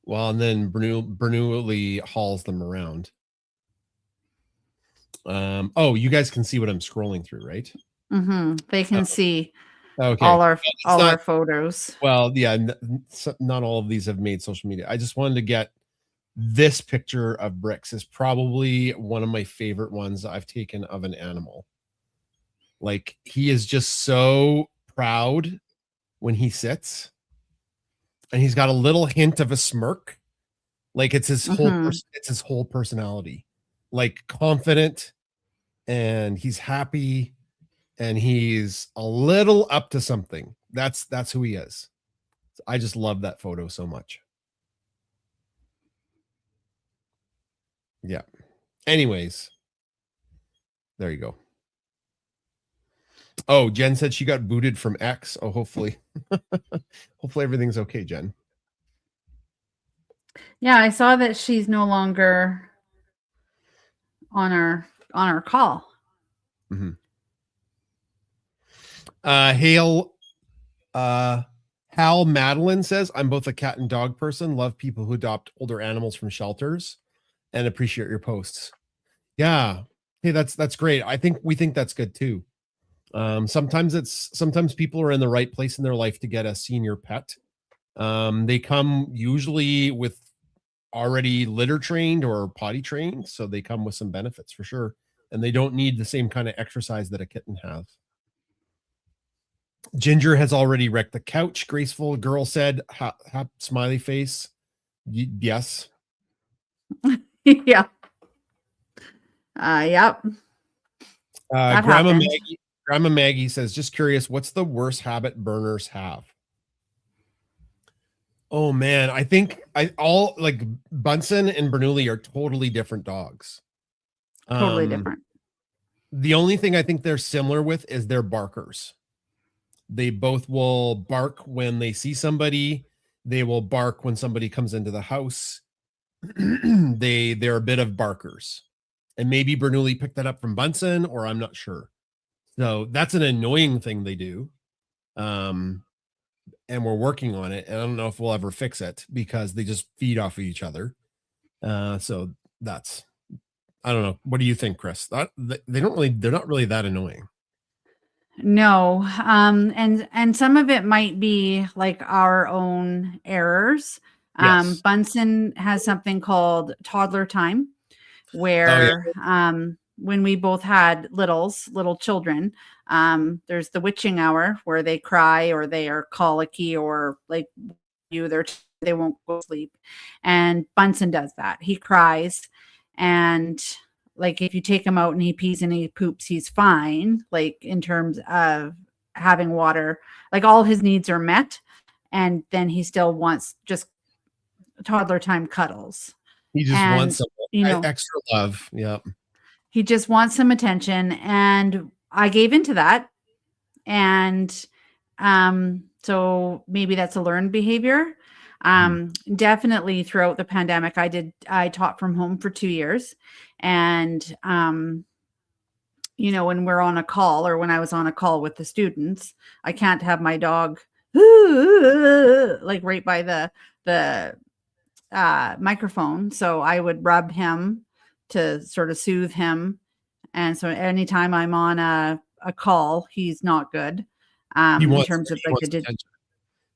Well, and then Bernoulli hauls them around. Oh, you guys can see what I'm scrolling through, right? They can see okay. all our photos. Well, yeah, not all of these have made social media. I just wanted to get this picture of Bricks is probably one of my favorite ones I've taken of an animal. Like he is just so proud when he sits, and he's got a little hint of a smirk. Like it's his whole personality, like confident, and he's happy, and he's a little up to something. That's who he is. I just love that photo so much. Yeah. Anyways, there you go. Oh, Jen said she got booted from X. Oh, hopefully everything's okay, Jen. Yeah, I saw that she's no longer on our call. Hal Madeline says, I'm both a cat and dog person. Love people who adopt older animals from shelters and appreciate your posts. Yeah. Hey, that's great. We think that's good too. Sometimes people are in the right place in their life to get a senior pet. They come usually with already litter trained or potty trained, so they come with some benefits for sure, and they don't need the same kind of exercise that a kitten has. Ginger has already wrecked the couch. Graceful girl said, smiley face. Yes. Yeah. Yep. That Grandma happened. Maggie. Grandma Maggie says, just curious, what's the worst habit burners have? Oh man, I think all like Bunsen and Bernoulli are totally different dogs. Totally different. The only thing I think they're similar with is they're barkers. They both will bark when they see somebody. They will bark when somebody comes into the house. They're a bit of barkers. And maybe Bernoulli picked that up from Bunsen, or I'm not sure. So that's an annoying thing they do. And we're working on it. And I don't know if we'll ever fix it because they just feed off of each other. So that's, I don't know. What do you think, Chris? They're not really that annoying. No. And some of it might be like our own errors. Yes. Bunsen has something called toddler time, where when we both had little children, there's the witching hour where they cry or they are colicky or like they won't go to sleep. And Bunsen does that. He cries, and like if you take him out and he pees and he poops, he's fine. Like in terms of having water, like all his needs are met, and then he still wants just toddler time cuddles. He just wants some extra love. Yeah. He just wants some attention, and I gave into that. And so maybe that's a learned behavior. Definitely throughout the pandemic, I taught from home for 2 years. And, when we're on a call or when I was on a call with the students, I can't have my dog like right by the microphone. So I would rub him to sort of soothe him. And so anytime I'm on a call, he's not good. In terms of like attention.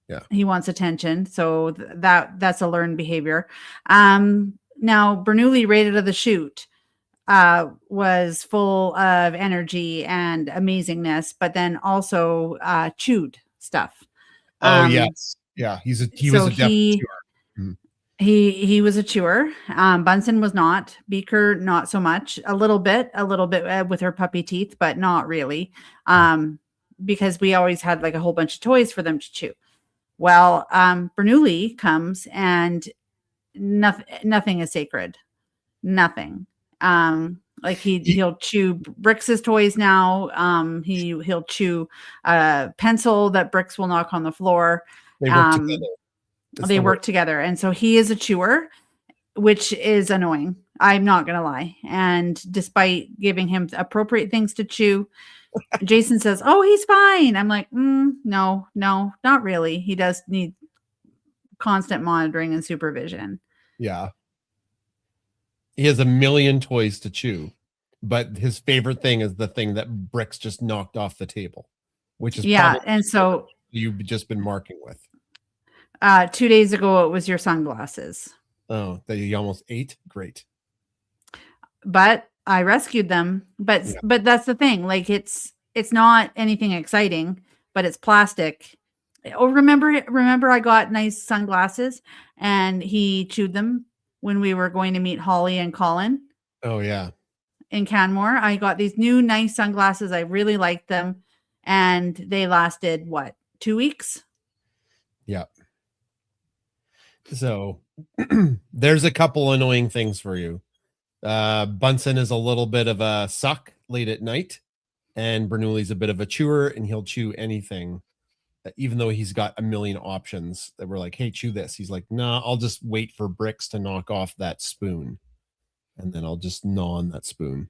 Yeah. He wants attention. So that's a learned behavior. Now Bernoulli right out of the chute was full of energy and amazingness, but then also chewed stuff. Oh yes. Yeah. He was a definite chewer. He was a chewer. Bunsen was not. Beaker, not so much. A little bit with her puppy teeth, but not really. Because we always had like a whole bunch of toys for them to chew. Well, Bernoulli comes and nothing is sacred. Nothing. Like he'll chew Brix's toys now. He'll chew a pencil that Brix will knock on the floor. They work together. And so he is a chewer, which is annoying. I'm not going to lie. And despite giving him appropriate things to chew, Jason says, oh, he's fine. I'm like, no, not really. He does need constant monitoring and supervision. Yeah. He has a million toys to chew, but his favorite thing is the thing that Brix just knocked off the table, which is and so you've just been marking with. 2 days ago, it was your sunglasses. Oh, that you almost ate? Great. But I rescued them. But that's the thing. Like it's not anything exciting, but it's plastic. Oh, remember I got nice sunglasses and he chewed them when we were going to meet Holly and Colin. Oh yeah. In Canmore. I got these new nice sunglasses. I really liked them. And they lasted 2 weeks? Yeah. So there's a couple annoying things for you. Bunsen is a little bit of a suck late at night, and Bernoulli's a bit of a chewer, and he'll chew anything, even though he's got a million options that we're like, hey, chew this. He's like, nah, I'll just wait for Brix to knock off that spoon, and then I'll just gnaw on that spoon.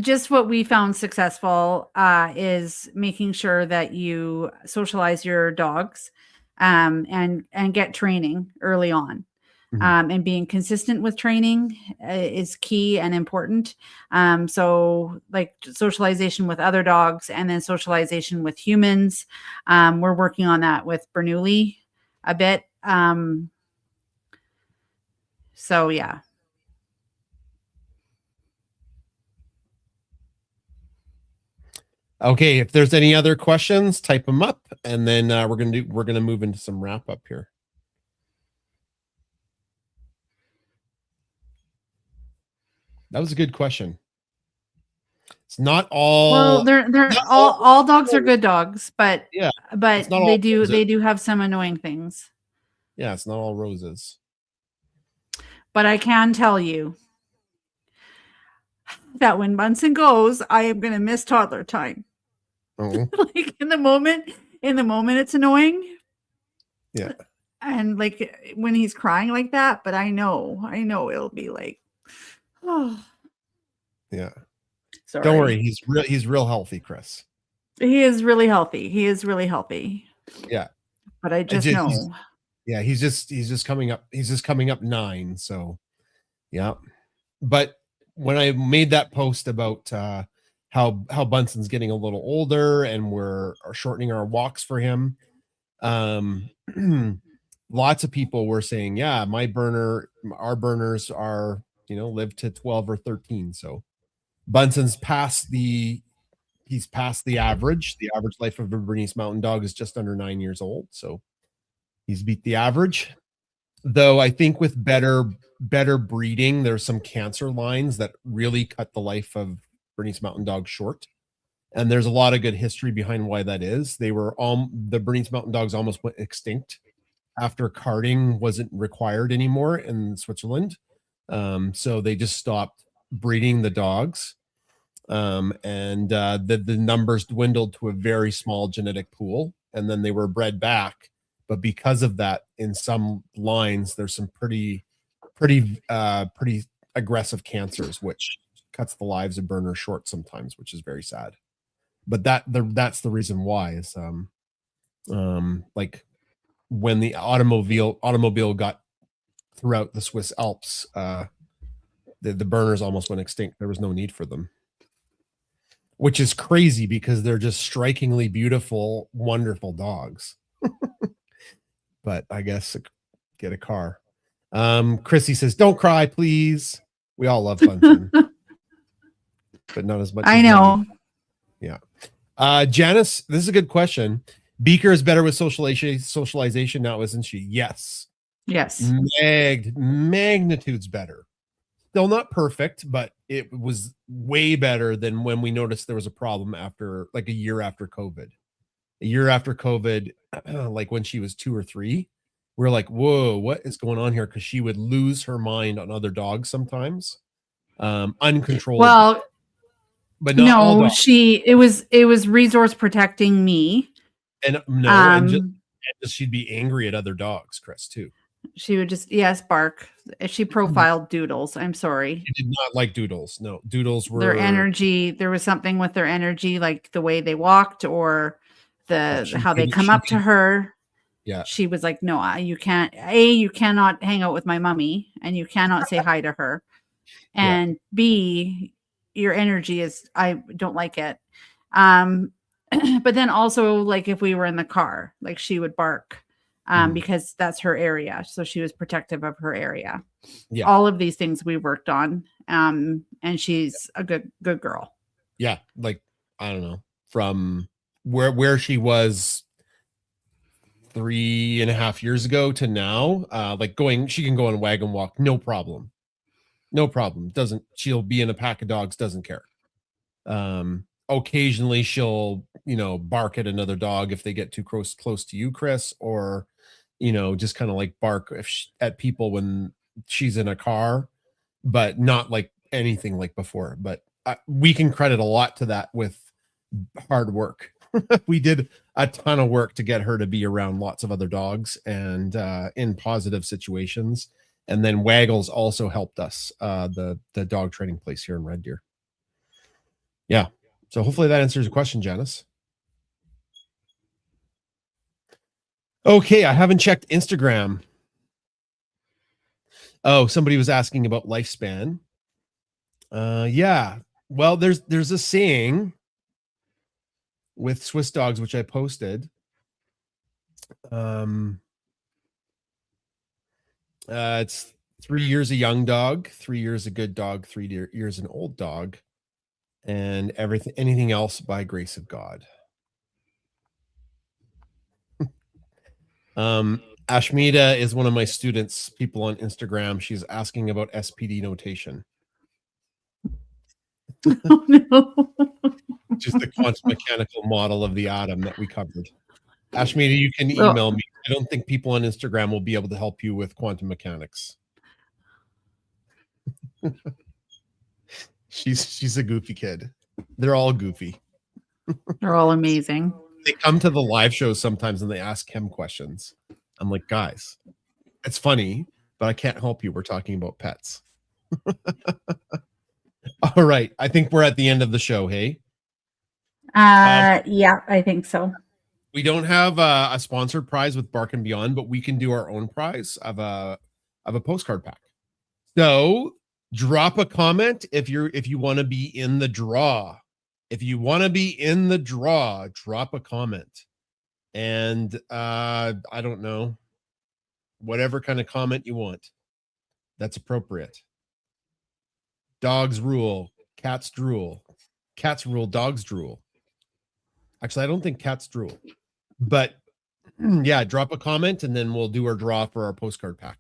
Just what we found successful is making sure that you socialize your dogs and get training early on. And being consistent with training is key and important. So like socialization with other dogs and then socialization with humans. We're working on that with Bernoulli a bit. So yeah. Okay, if there's any other questions, type them up, and then we're gonna move into some wrap up here. That was a good question. It's not all. Well, they're not all dogs are good dogs, but Yeah, but it's not all they do roses. have some annoying things. Yeah, it's not all roses. But I can tell you that when Bunsen goes, I am going to miss toddler time. Oh, Like in the moment it's annoying. yeah. And like when he's crying like that, but I know it'll be like, oh, Yeah. sorry. Don't worry, he's real healthy, Chris. He is really healthy. He is really healthy. Yeah. But I just know. He's just coming up. He's just coming up 9. So, yeah. But when I made that post about how Bunsen's getting a little older and we're shortening our walks for him, lots of people were saying, yeah, our burners are, live to 12 or 13. So Bunsen's past the average. The average life of a Bernese Mountain Dog is just under 9 years old. So he's beat the average. Though I think with better breeding, there's some cancer lines that really cut the life of Bernese Mountain Dog short. And there's a lot of good history behind why that is. The Bernese Mountain Dogs almost went extinct after carding wasn't required anymore in Switzerland. So they just stopped breeding the dogs. And the numbers dwindled to a very small genetic pool, and then they were bred back. But because of that, in some lines, there's some pretty aggressive cancers, which cuts the lives of burners short sometimes, which is very sad. But that's the reason why is like when the automobile got throughout the Swiss Alps, the burners almost went extinct. There was no need for them, which is crazy because they're just strikingly beautiful, wonderful dogs. But I guess get a car. Chrissy says, "Don't cry, please." We all love Bunsen, but not as much. I as know. Maggie. Yeah. Janice, this is a good question. Beaker is better with socialization now, isn't she? Yes. Yes. Magnitudes better. Still not perfect, but it was way better than when we noticed there was a problem after like a year after COVID. A year after COVID, like when she was 2 or 3, we were like, whoa, what is going on here? Because she would lose her mind on other dogs sometimes. Uncontrollable. Well, but not all dogs. it was resource protecting me. And and she'd be angry at other dogs, Chris, too. She would just bark. She profiled Doodles. I'm sorry. She did not like Doodles. No, Doodles were their energy. There was something with their energy, like the way they walked or how they come up to her. Yeah. She was like, no, you cannot hang out with my mommy and you cannot say hi to her. And B, your energy I don't like it. But then also like if we were in the car, like she would bark. Because that's her area. So she was protective of her area. Yeah. All of these things we worked on. And she's a good girl. Yeah. Like, I don't know, from where she was 3.5 years ago to now, she can go on a wagon walk. No problem. She'll be in a pack of dogs. Doesn't care. Occasionally she'll, bark at another dog if they get too close to you, Chris, or, just kind of like bark at people when she's in a car, but not like anything like before. But we can credit a lot to that with hard work. We did a ton of work to get her to be around lots of other dogs and in positive situations. And then Waggles also helped us, the dog training place here in Red Deer. Yeah. So hopefully that answers your question, Janice. Okay, I haven't checked Instagram. Oh, somebody was asking about lifespan. Yeah. Well, there's a saying with Swiss dogs, which I posted. It's 3 years a young dog, 3 years a good dog, 3 years an old dog, and anything else by grace of God. Ashmita is one of my students, people on Instagram. She's asking about SPD notation. Oh, no. Just the quantum mechanical model of the atom that we covered. Ashmita, you can Oh. email me. I don't think people on Instagram will be able to help you with quantum mechanics. She's a goofy kid. They're all goofy. They're all amazing. They come to the live shows sometimes and they ask him questions. I'm like, guys, it's funny, but I can't help you. We're talking about pets. All right. I think we're at the end of the show. Hey, Yeah, I think so. we don't have a sponsored prize with Bark and Beyond, but we can do our own prize of a postcard pack. So drop a comment if you want to be in the draw. If you want to be in the draw, drop a comment. And I don't know, whatever kind of comment you want, that's appropriate. Dogs rule, cats drool. Cats rule, dogs drool. Actually, I don't think cats drool. But yeah, drop a comment and then we'll do our draw for our postcard pack.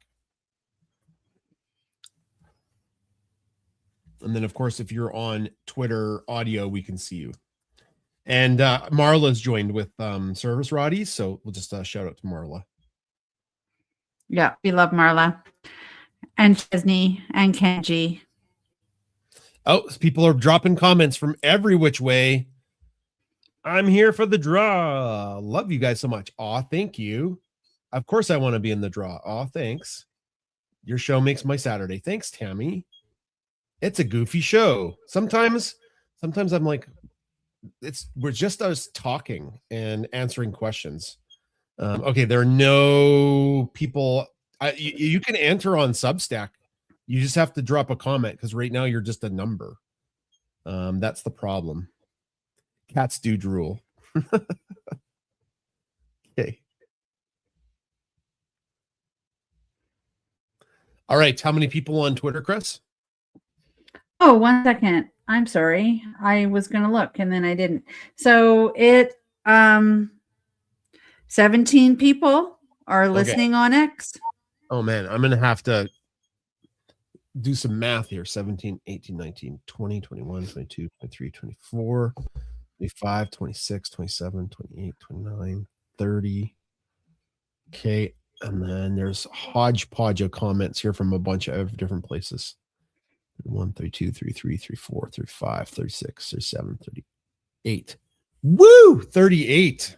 And then, of course, if you're on Twitter audio, we can see you. And Marla's joined with Service Roddy, so we'll just shout out to Marla. Yeah, we love Marla and Chesney and Kenji. Oh, people are dropping comments from every which way. I'm here for the draw. Love you guys so much. Aw, thank you. Of course I want to be in the draw. Aw, thanks. Your show makes my Saturday. Thanks, Tammy. It's a goofy show. Sometimes I'm like, we're just us talking and answering questions. Okay, there are no people. You can enter on Substack. You just have to drop a comment because right now you're just a number. That's the problem. Cats do drool. Okay. All right. How many people on Twitter, Chris? Oh, 1 second. I'm sorry. I was going to look and then I didn't. So 17 people are listening on X. Oh man, I'm going to have to do some math here. 17, 18, 19, 20, 21, 22, 23, 24, 25, 26, 27, 28, 29, 30. Okay. And then there's hodgepodge of comments here from a bunch of different places. 31, 32, 33, 34, 35, 36, 37, 38. Woo! 38.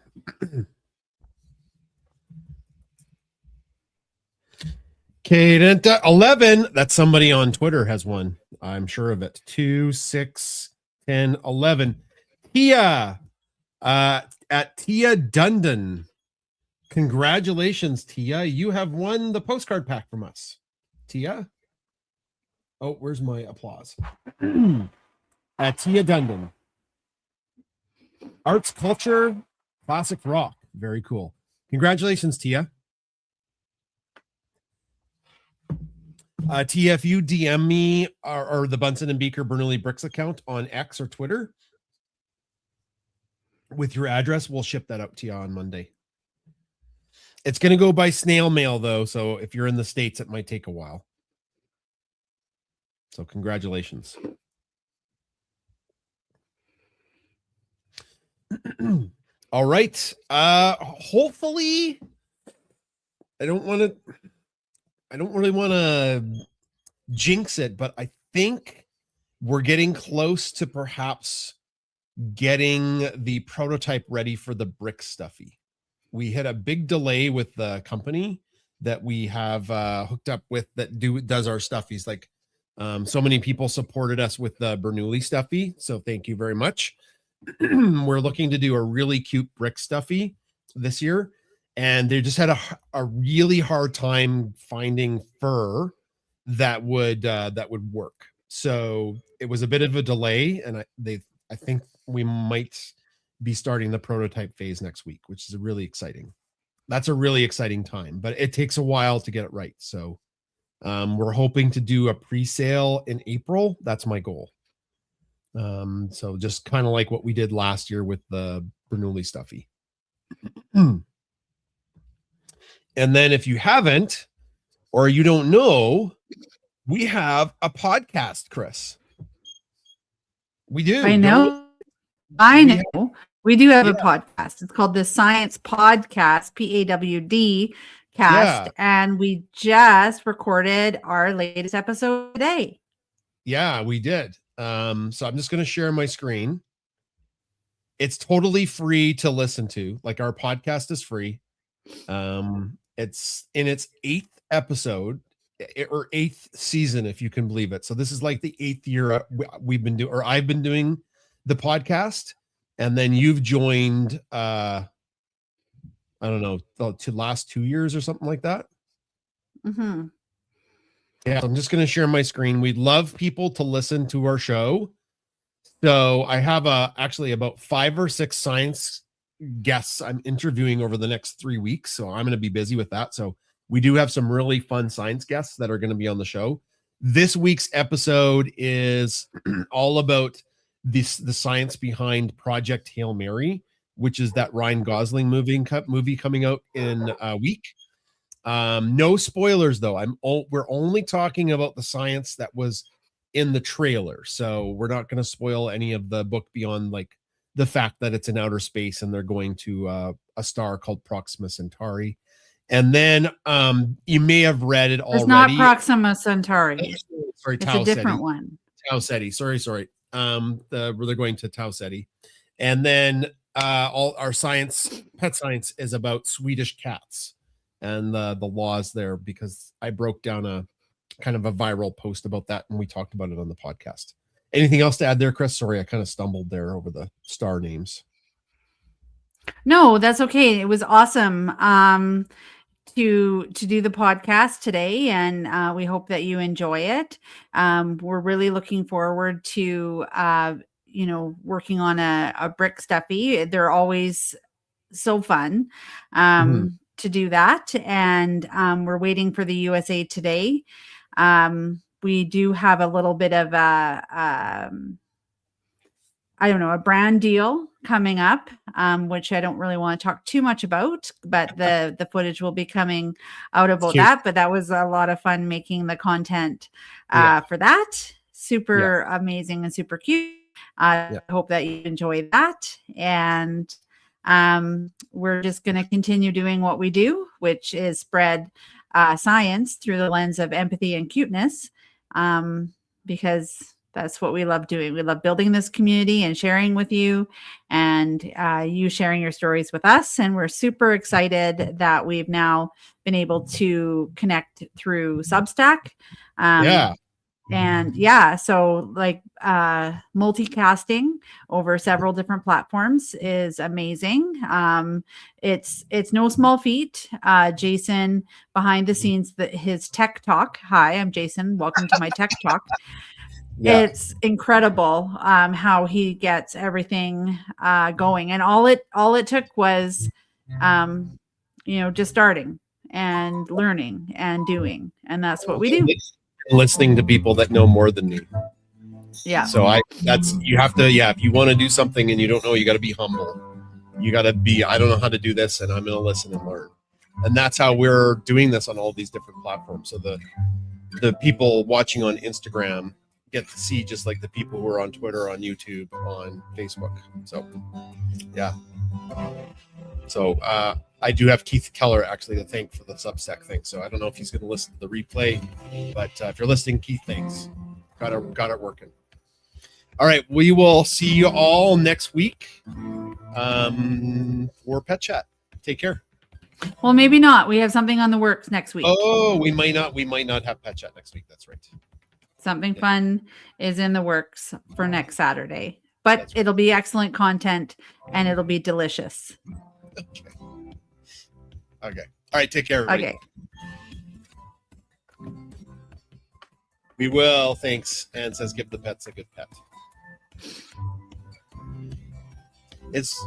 Okay, 11. That's somebody on Twitter has one. I'm sure of it. 2, 6, 10, 11. Tia at Tia Dundon. Congratulations, Tia. You have won the postcard pack from us. Tia? Oh, where's my applause? At Tia Dundon. Arts, culture, classic rock. Very cool. Congratulations, Tia. Tia, if you DM me or the Bunsen and Beaker Bernoulli Bricks account on X or Twitter with your address, we'll ship that out to you on Monday. It's going to go by snail mail, though, so if you're in the States, it might take a while. So congratulations. All right. Hopefully, I don't really want to jinx it, but I think we're getting close to perhaps getting the prototype ready for the brick stuffy. We had a big delay with the company that we have hooked up with that does our stuffies. Like so many people supported us with the Bernoulli stuffy, so thank you very much. We're looking to do a really cute brick stuffy this year, and they just had a really hard time finding fur that would work. So it was a bit of a delay, and I think we might be starting the prototype phase next week, which is really exciting. That's a really exciting time, but it takes a while to get it right. So we're hoping to do a pre-sale in April. That's my goal. So just kind of like what we did last year with the Bernoulli Stuffy. And then if you haven't, or you don't know, we have a podcast, Chris. We do. I know. We do have a podcast. It's called the Science Podcast, PAWD cast. And we just recorded our latest episode today. Yeah, we did. So I'm just going to share my screen. It's totally free to listen to. Like, our podcast is free. It's in its 8th episode, or 8th season, if you can believe it. So this is like the 8th year we've been doing, or I've been doing the podcast, and then you've joined, I don't know, the last 2 years or something like that. Mm-hmm. Yeah, I'm just going to share my screen. We'd love people to listen to our show. So I have actually about 5 or 6 science guests I'm interviewing over the next 3 weeks. So I'm going to be busy with that. So we do have some really fun science guests that are going to be on the show. This week's episode is all about the science behind Project Hail Mary, which is that Ryan Gosling movie coming out in a week. No spoilers though. We're only talking about the science that was in the trailer, so we're not going to spoil any of the book beyond like the fact that it's in outer space and they're going to a star called Proxima Centauri. And then you may have read it already. It's not Proxima Centauri. Sorry, it's Tau a different Ceti. one. Tau Ceti. Sorry. They're going to Tau Ceti. And then all our pet science is about Swedish cats and the laws there, because I broke down a kind of a viral post about that, and we talked about it on the podcast. Anything else to add there, Chris? Sorry, I kind of stumbled there over the star names. No, that's okay. It was awesome to do the podcast today, and we hope that you enjoy it. We're really looking forward to working on a brick stuffy. They're always so fun to do that, and we're waiting for the USA Today. We do have a little bit of a brand deal coming up, which I don't really want to talk too much about, but the footage will be coming out about that. But that was a lot of fun making the content for that. Super amazing and super cute. I hope that you enjoy that. And we're just going to continue doing what we do, which is spread science through the lens of empathy and cuteness, because that's what we love doing. We love building this community and sharing with you, and you sharing your stories with us. And we're super excited that we've now been able to connect through Substack. And so like multicasting over several different platforms is amazing. It's no small feat. Jason behind the scenes, his tech talk. Hi, I'm Jason. Welcome to my tech talk. It's incredible how he gets everything going, and all it took was just starting and learning and doing, and that's what we do. Listening to people that know more than me. Yeah. So you have to, if you want to do something and you don't know, you got to be humble. You got to be, I don't know how to do this, and I'm going to listen and learn. And that's how we're doing this on all these different platforms. So the people watching on Instagram get to see just like the people who are on Twitter, on YouTube, on Facebook. So, yeah. So, I do have Keith Keller actually to thank for the Substack thing. So I don't know if he's going to listen to the replay, but if you're listening, Keith, thanks. Got it working. All right. We will see you all next week for Pet Chat. Take care. Well, maybe not. We have something on the works next week. Oh, we might not have Pet Chat next week. That's right. Something fun is in the works for next Saturday, but it'll be excellent content and it'll be delicious. Okay. All right. Take care, everybody. Okay. We will. Thanks. And says, give the pets a good pet. It's